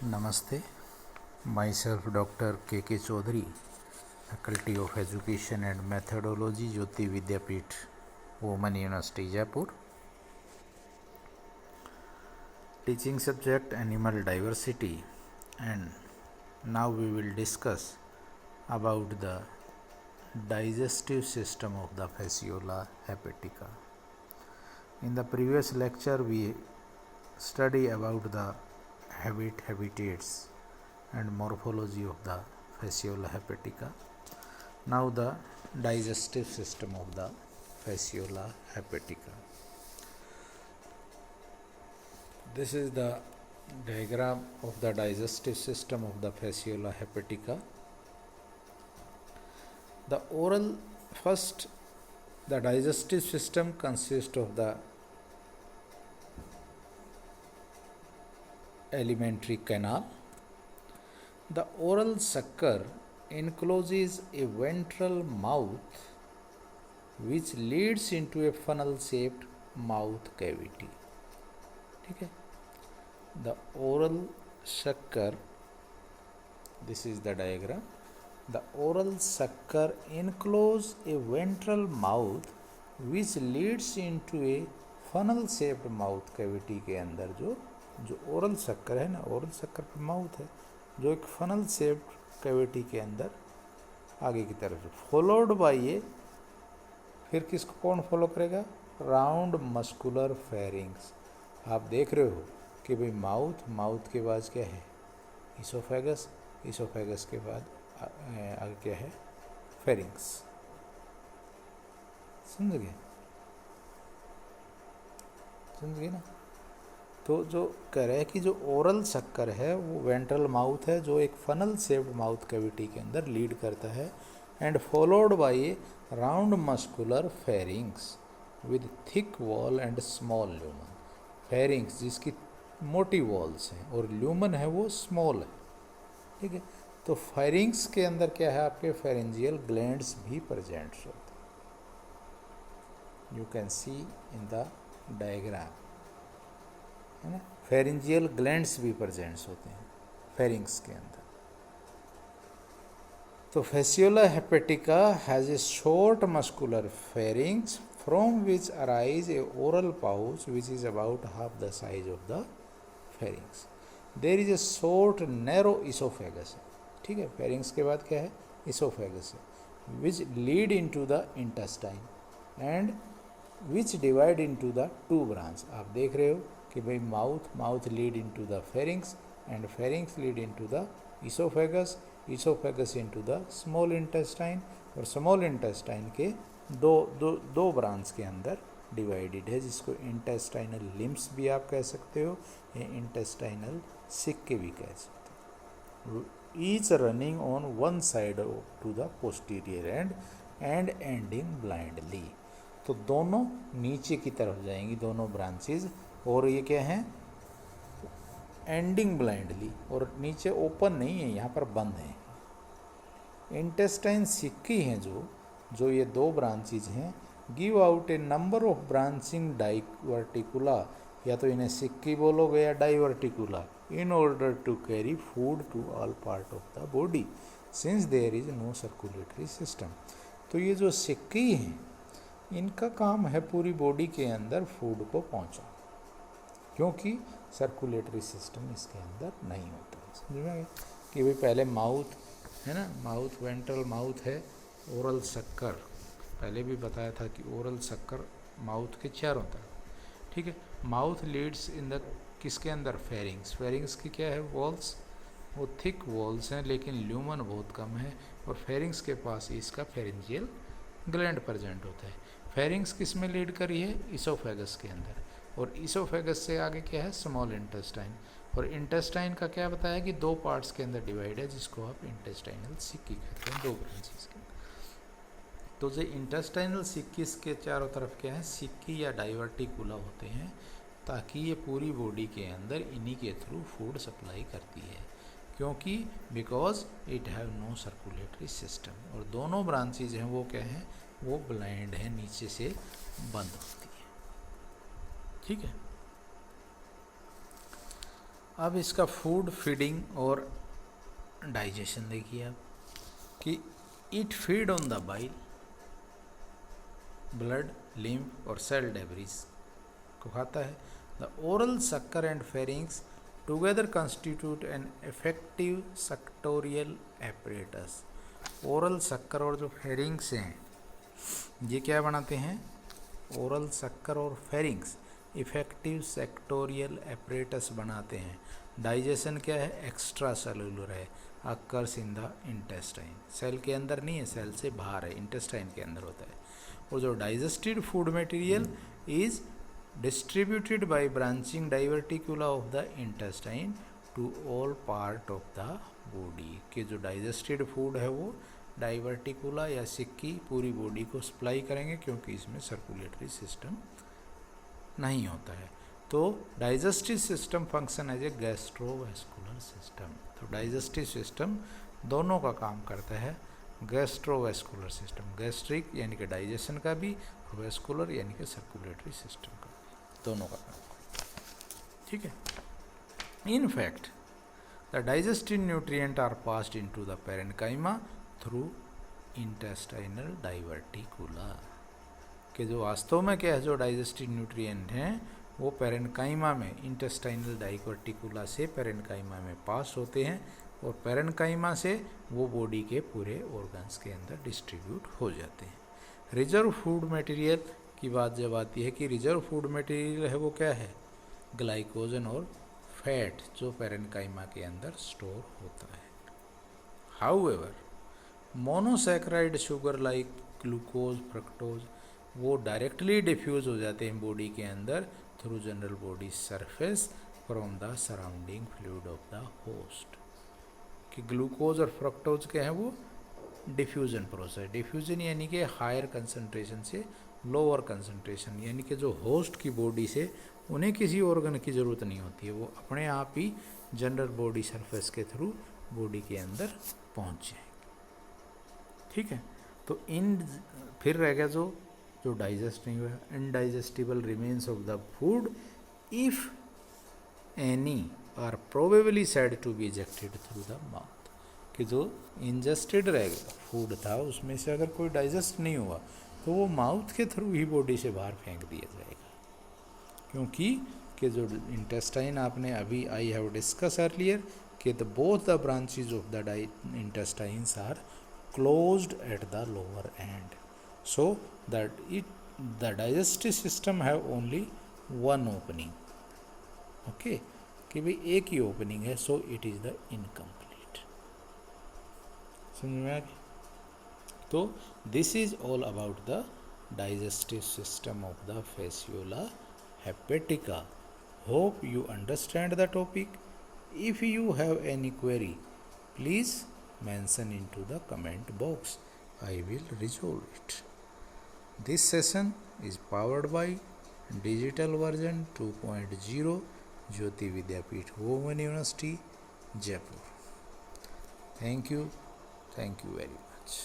Namaste, myself Dr. K.K. Chaudhary, Faculty of Education and Methodology, Jyoti Vidyapeeth, Women University, Jaipur. Teaching subject Animal Diversity, and now we will discuss about the digestive system of the Fasciola hepatica. In the previous lecture we study about the habitats and morphology of the Fasciola hepatica. Now the digestive system of the Fasciola hepatica. This is the diagram of the digestive system of the Fasciola hepatica. The digestive system consists of the alimentary canal. The oral sucker encloses a ventral mouth which leads into a funnel-shaped mouth cavity. ठीक है, the oral sucker, this is the diagram. The oral sucker encloses a ventral mouth which leads into a funnel-shaped mouth cavity के अंदर जो oral शक्कर है ना, oral शक्कर पर माउथ है जो एक फनल शेप्ड कैविटी के अंदर आगे की तरफ, फॉलोड बाय ये, फिर किसको कौन फॉलो करेगा, राउंड मस्कुलर फेरिंग्स. आप देख रहे हो कि भाई माउथ के बाद क्या है, इसोफेगस, इसोफेगस के बाद आगे क्या है, फेरिंग्स. समझ गए ना. तो जो कह रहे हैं कि जो ओरल शक्कर है वो वेंट्रल माउथ है जो एक फनल शेप्ड माउथ कैविटी के अंदर लीड करता है, and followed by round muscular pharynx with thick wall and small lumen. Pharynx जिसकी मोटी वॉल्स हैं और ल्यूमन है वो स्मॉल है. ठीक है, तो फेरिंग्स के अंदर क्या है, आपके फेरेंजियल ग्लैंड्स भी प्रेजेंट होते हैं. You can see in the diagram, है ना, फेरेंजियल ग्लैंड्स भी प्रेजेंट्स होते हैं फेरिंग्स के अंदर. तो Fasciola hepatica has a short muscular pharynx from which arise a oral pouch which is about half the size of the pharynx. There is a short narrow esophagus. ठीक है, pharynx के बाद क्या है, esophagus है, which lead into the intestine and which divide into the two branches. आप देख रहे हो कि भाई mouth lead into the pharynx and pharynx lead into the oesophagus, oesophagus into the small intestine, और स्मॉल इंटेस्टाइन के दो ब्रांच के अंदर डिवाइडेड है, जिसको इंटेस्टाइनल लिम्स भी आप कह सकते हो, या इंटेस्टाइनल सिक्के भी कह सकते हो. Each running on one side to the posterior end ending blindly. तो दोनों नीचे की तरफ जाएंगी दोनों ब्रांचेज, और ये क्या है, एंडिंग ब्लाइंडली, और नीचे ओपन नहीं है, यहाँ पर बंद है. इंटेस्टाइन सिक्की हैं जो ये दो ब्रांचेज हैं, give out a number of branching diverticula, या तो इन्हें सिक्की बोलोगे या diverticula, in order to carry food to all part of the body since there is no circulatory system. तो ये जो सिक्की हैं इनका काम है पूरी बॉडी के अंदर फूड को पहुँचाना, क्योंकि सर्कुलेटरी सिस्टम इसके अंदर नहीं होता. समझ में कि भाई पहले माउथ है ना, माउथ वेंट्रल माउथ है, ओरल शक्कर पहले भी बताया था कि ओरल शक्कर माउथ के चारों तरफ. ठीक है, माउथ लीड्स इन द किसके अंदर, फेरिंग्स. फेरिंग्स की क्या है, वॉल्स, वो थिक वॉल्स हैं लेकिन ल्यूमन बहुत कम है, और फेरिंग्स के पास इसका फेरेंजियल ग्लैंड प्रेजेंट होता है. फेरिंग्स किस में लीड करी है, इसोफेगस के अंदर, और इसोफेगस से आगे क्या है, स्मॉल इंटेस्टाइन. और इंटेस्टाइन का क्या बताया कि दो पार्ट्स के अंदर डिवाइड है, जिसको आप इंटेस्टाइनल सिक्की कहते हैं, दो ब्रांचेस के. तो जो इंटेस्टाइनल सिक्की के चारों तरफ क्या है, सिक्की या डाइवर्टिकुला होते हैं, ताकि ये पूरी बॉडी के अंदर इन्हीं के थ्रू फूड सप्लाई करती है, क्योंकि because it have no circulatory system. और दोनों ब्रांचेज हैं वो क्या हैं, वो ब्लाइंड है, नीचे से बंद होती है. ठीक है, अब इसका फूड फीडिंग और डाइजेशन देखिए आप कि it feed on the bile, blood, lymph और सेल डेब्रिस को खाता है। The oral sucker and pharynx together constitute an effective suctorial apparatus. Oral sucker और जो फेरिंग्स हैं ये क्या बनाते हैं? ओरल सक्कर और फेरिंग्स इफेक्टिव सेक्टोरियल एपरेटस बनाते हैं। डाइजेशन क्या है? एक्स्ट्रा सेलुलर है, occurs in the intestine. Cell के अंदर नहीं है, सेल से बाहर है, इंटेस्टाइन के अंदर होता है। और जो digested food material is distributed by branching diverticula of the intestine to all part of the body. के जो डाइजेस्टेड फूड है वो डाइवर्टिकुला या सिक्की पूरी बॉडी को सप्लाई करेंगे, क्योंकि इसमें सर्कुलेटरी सिस्टम नहीं होता है। तो digestive system function as a gastrovascular system. तो डाइजेस्टिव सिस्टम दोनों का काम करता है, गैस्ट्रोवेस्कुलर सिस्टम, गैस्ट्रिक यानी कि डाइजेशन का भी, वेस्कुलर यानी कि सर्कुलेटरी सिस्टम का, दोनों का काम करता है। ठीक है। In fact the digestive nutrient are passed into the parenchyma through intestinal diverticula. कि जो वास्तव में क्या है, जो डाइजेस्टिव न्यूट्रिएंट हैं वो पैरेन्काइमा में, इंटेस्टाइनल डाइवर्टिकुला से पैरेन्काइमा में पास होते हैं और पैरेन्काइमा से वो बॉडी के पूरे ऑर्गन्स के अंदर डिस्ट्रीब्यूट हो जाते हैं। रिजर्व फूड मटेरियल की बात जब आती है कि रिजर्व फूड मटेरियल है वो क्या है? ग्लाइकोजन और फैट, जो पैरेन्काइमा के अंदर स्टोर होता है। However monosaccharide sugar like glucose, fructose वो डायरेक्टली डिफ्यूज हो जाते हैं बॉडी के अंदर through general body surface from the surrounding fluid of the host. कि ग्लूकोज और फ्रक्टोज के हैं वो डिफ्यूजन प्रोसेस। डिफ्यूजन यानी कि हायर कंसंट्रेशन से लोअर कंसंट्रेशन, यानी कि जो होस्ट की बॉडी से उन्हें किसी ऑर्गन की ज़रूरत नहीं होती है, वो अपने आप ही जनरल बॉडी सरफेस के थ्रू बॉडी के अंदर पहुंच जाएंगे। ठीक है। तो फिर रह गया जो डाइजेस्ट नहीं हुआ, indigestible remains of the food if any are probably said to be ejected through the mouth. कि जो इंजेस्टेड रह गया फूड था उसमें से अगर कोई डाइजेस्ट नहीं हुआ तो वो माउथ के थ्रू ही बॉडी से बाहर फेंक दिया जाएगा, क्योंकि कि जो इंटेस्टाइन आपने अभी आई हैव डिस्कस अर्लियर कि the both the branches of the intestines are closed at the lower end, so that the digestive system have only one opening. Okay, कि भाई एक ही ओपनिंग है, so it is the incomplete. समझ में आ गई? तो this is all about the digestive system of the fasciola hepatica. Hope you understand the topic. If you have any query, please mention into the comment box. I will resolve it. This session is powered by digital version 2.0 Jyoti Vidyapeeth Women University, Jaipur. Thank you very much.